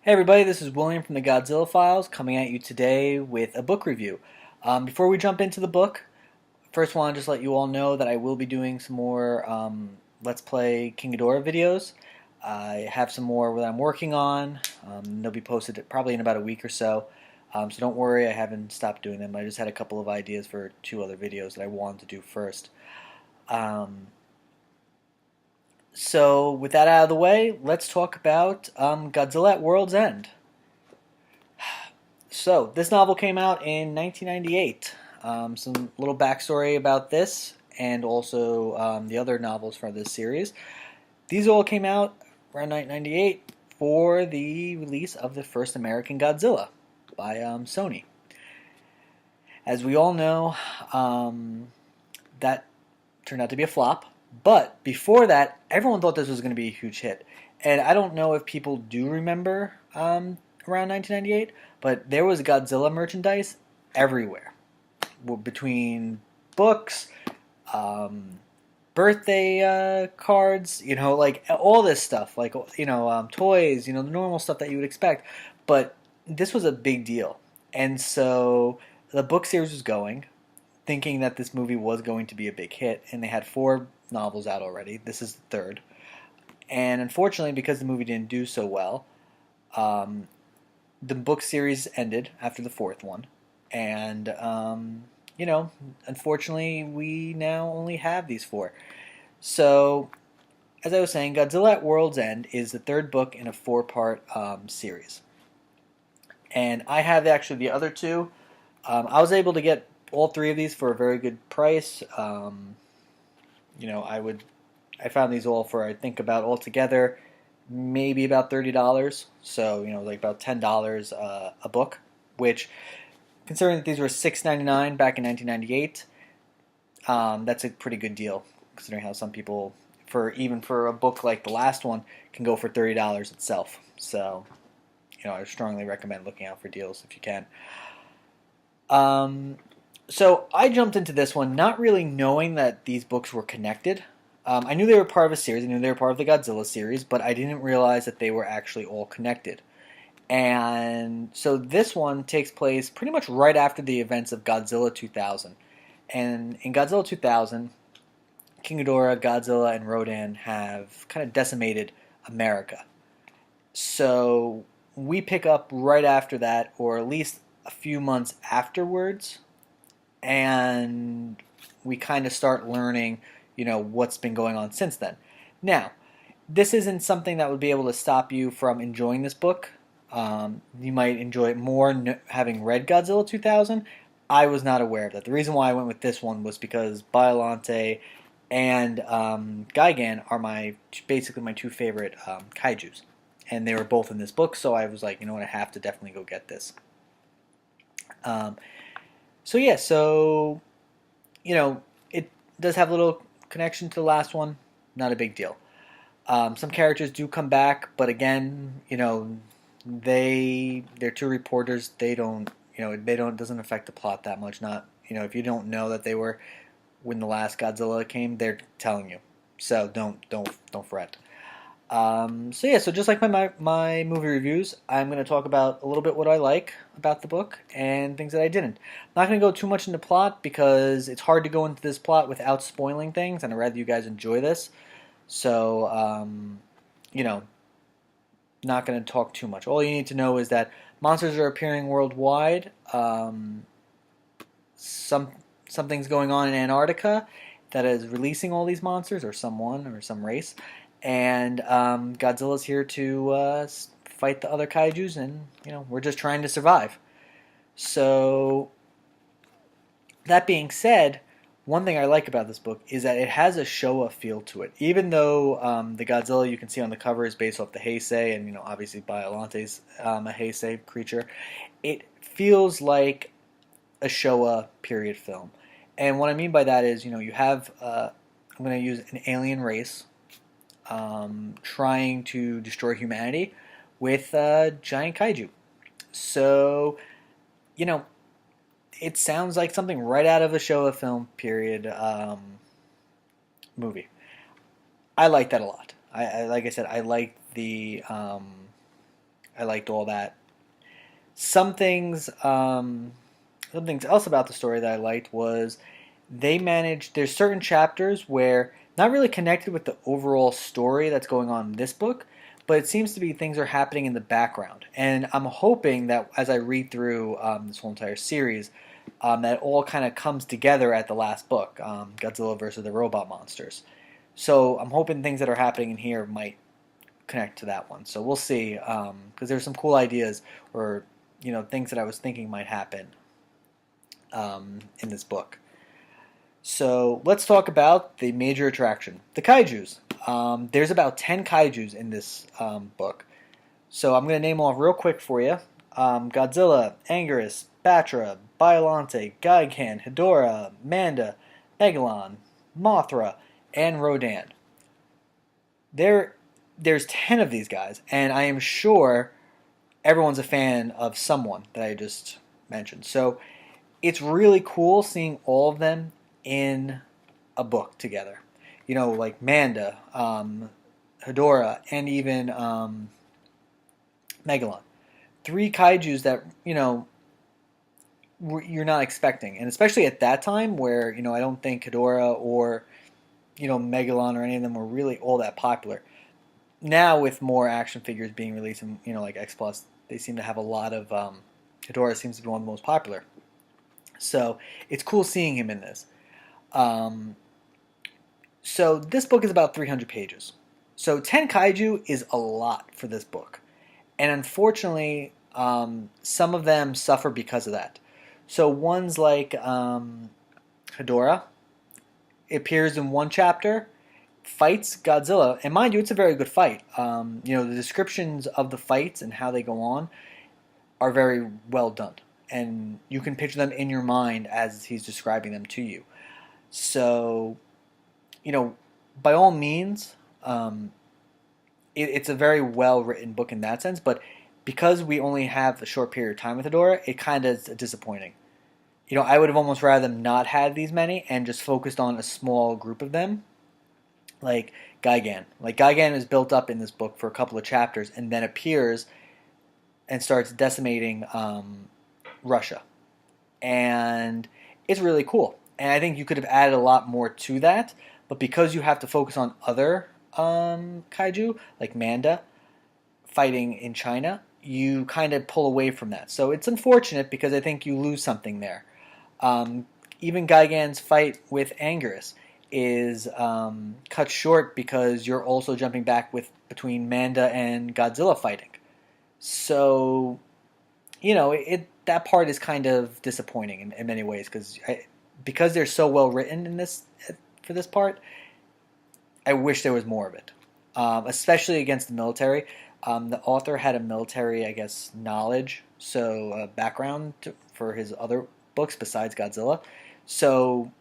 Hey everybody, this is William from the Godzilla Files coming at you today with a book review. Before we jump into the book, first want to just let you all know that I will be doing some more Let's Play King Ghidorah videos. I have some more that I'm working on. They'll be posted probably in about a week or so. So don't worry, I haven't stopped doing them. I just had a couple of ideas for two other videos that I wanted to do first. So with that out of the way, let's talk about Godzilla at World's End. So, this novel came out in 1998. Some little backstory about this and also the other novels from this series. These all came out around 1998 for the release of the first American Godzilla by Sony. As we all know, that turned out to be a flop. But before that, everyone thought this was going to be a huge hit. And I don't know if people do remember around 1998, but there was Godzilla merchandise everywhere. Between books, birthday cards, like all this stuff, like, toys, the normal stuff that you would expect. But this was a big deal. And so the book series was going, thinking that this movie was going to be a big hit, and they had 4 novels out already. This is the third. And unfortunately, because the movie didn't do so well, the book series ended after the 4th one. And, unfortunately, we now only have these 4. So, as I was saying, Godzilla at World's End is the 3rd book in a 4-part series. And I have actually the other 2. I was able to get all 3 of these for a very good price. I found these all for, I think, about altogether maybe about $30. So, like about $10 a book, which, considering that these were $6.99 back in 1998, that's a pretty good deal, considering how some people, even for a book like the last one, can go for $30 itself. So, I strongly recommend looking out for deals if you can. So I jumped into this one not really knowing that these books were connected. I knew they were part of a series. I knew they were part of the Godzilla series, but I didn't realize that they were actually all connected. And so this one takes place pretty much right after the events of Godzilla 2000. And in Godzilla 2000, King Ghidorah, Godzilla, and Rodan have kind of decimated America. So we pick up right after that, or at least a few months afterwards, and we kind of start learning, what's been going on since then. Now, this isn't something that would be able to stop you from enjoying this book. You might enjoy it more having read Godzilla 2000. I was not aware of that. The reason why I went with this one was because Biollante and Gigan are basically my 2 favorite Kaijus. And they were both in this book, so I was like, I have to definitely go get this. It does have a little connection to the last one. Not a big deal. Some characters do come back, but again, they're 2 reporters. They don't, it doesn't affect the plot that much. Not, if you don't know that they were when the last Godzilla came, they're telling you. So don't fret. So just like my movie reviews, I'm going to talk about a little bit what I like about the book and things that I didn't. I'm not going to go too much into plot because it's hard to go into this plot without spoiling things, and I'd rather you guys enjoy this. So, not going to talk too much. All you need to know is that monsters are appearing worldwide. Something's going on in Antarctica that is releasing all these monsters, or someone, or some race. And Godzilla's here to fight the other kaijus, and we're just trying to survive. So, that being said, one thing I like about this book is that it has a Showa feel to it. Even though the Godzilla you can see on the cover is based off the Heisei, and obviously Biollante's a Heisei creature, it feels like a Showa period film. And what I mean by that is, you have I'm going to use an alien race trying to destroy humanity with giant kaiju. So, it sounds like something right out of a Showa film period movie. I like that a lot. Like I said, I like the I liked all that. Some things, something else about the story that I liked was they managed. There's certain chapters where not really connected with the overall story that's going on in this book, but it seems to be things are happening in the background. And I'm hoping that as I read through this whole entire series, that it all kind of comes together at the last book, Godzilla versus the Robot Monsters. So I'm hoping things that are happening in here might connect to that one. So we'll see, because there's some cool ideas or things that I was thinking might happen in this book. So let's talk about the major attraction, the Kaijus. There's about 10 Kaijus in this book. So I'm going to name off real quick for you. Godzilla, Anguirus, Batra, Biollante, Gigan, Hedorah, Manda, Megalon, Mothra, and Rodan. There's 10 of these guys, and I am sure everyone's a fan of someone that I just mentioned. So it's really cool seeing all of them in a book together. Like Manda, Hedorah, and even Megalon. Three kaijus that, you're not expecting. And especially at that time where, I don't think Hedorah or, Megalon or any of them were really all that popular. Now with more action figures being released and, like X Plus, they seem to have a lot of, Hedorah seems to be one of the most popular. So it's cool seeing him in this. So this book is about 300 pages. So 10 kaiju is a lot for this book. And unfortunately, some of them suffer because of that. So ones like Hedorah appears in one chapter, fights Godzilla, and mind you, it's a very good fight. The descriptions of the fights and how they go on are very well done. And you can picture them in your mind as he's describing them to you. So, by all means, it's a very well-written book in that sense, but because we only have a short period of time with Hedorah, it kind of is disappointing. I would have almost rather them not had these many and just focused on a small group of them, like Gigan. Like Gigan is built up in this book for a couple of chapters and then appears and starts decimating Russia. And it's really cool. And I think you could have added a lot more to that, but because you have to focus on other kaiju, like Manda, fighting in China, you kind of pull away from that. So it's unfortunate because I think you lose something there. Even Gigan's fight with Anguirus is cut short because you're also jumping back between Manda and Godzilla fighting. So, that part is kind of disappointing in many ways because they're so well written in this for this part. I wish there was more of it, especially against the military. The author had a military, I guess, knowledge, so background for his other books besides Godzilla. So,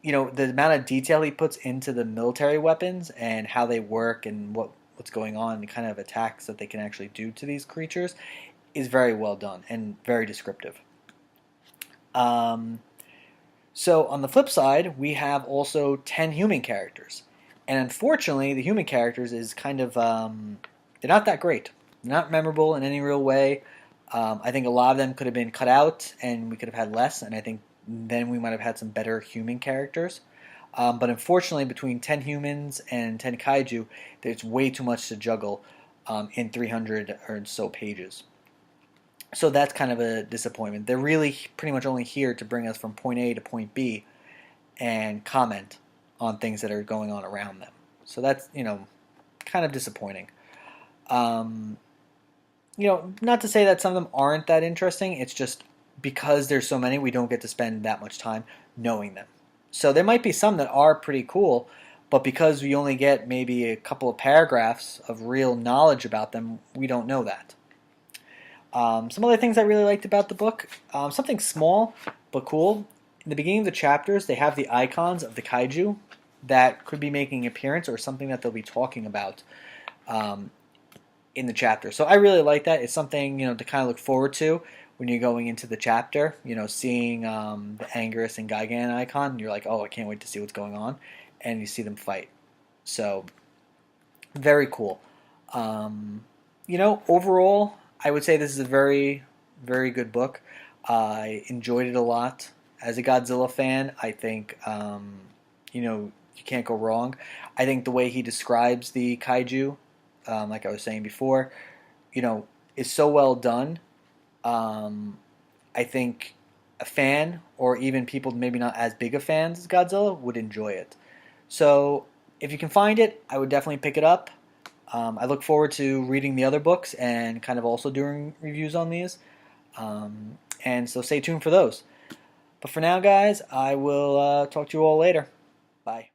the amount of detail he puts into the military weapons and how they work and what's going on and the kind of attacks that they can actually do to these creatures is very well done and very descriptive. So on the flip side, we have also 10 human characters. And unfortunately, the human characters is kind of, they're not that great. They're not memorable in any real way. I think a lot of them could have been cut out and we could have had less, and I think then we might have had some better human characters. But unfortunately, between 10 humans and 10 kaiju, there's way too much to juggle in 300 or so pages. So that's kind of a disappointment. They're really pretty much only here to bring us from point A to point B and comment on things that are going on around them. So that's, kind of disappointing. Not to say that some of them aren't that interesting. It's just because there's so many, we don't get to spend that much time knowing them. So there might be some that are pretty cool, but because we only get maybe a couple of paragraphs of real knowledge about them, we don't know that. Some other things I really liked about the book, something small but cool. In the beginning of the chapters, they have the icons of the kaiju that could be making an appearance or something that they'll be talking about in the chapter. So I really like that. It's something to kind of look forward to when you're going into the chapter. Seeing the Anguirus and Gigan icon, you're like, oh, I can't wait to see what's going on, and you see them fight. So very cool. Overall, I would say this is a very, very good book. I enjoyed it a lot. As a Godzilla fan, I think you can't go wrong. I think the way he describes the kaiju, like I was saying before, you know, is so well done. Um, I think a fan, or even people maybe not as big of fans as Godzilla, would enjoy it. So if you can find it, I would definitely pick it up. I look forward to reading the other books and kind of also doing reviews on these. And so stay tuned for those. But for now, guys, I will talk to you all later. Bye.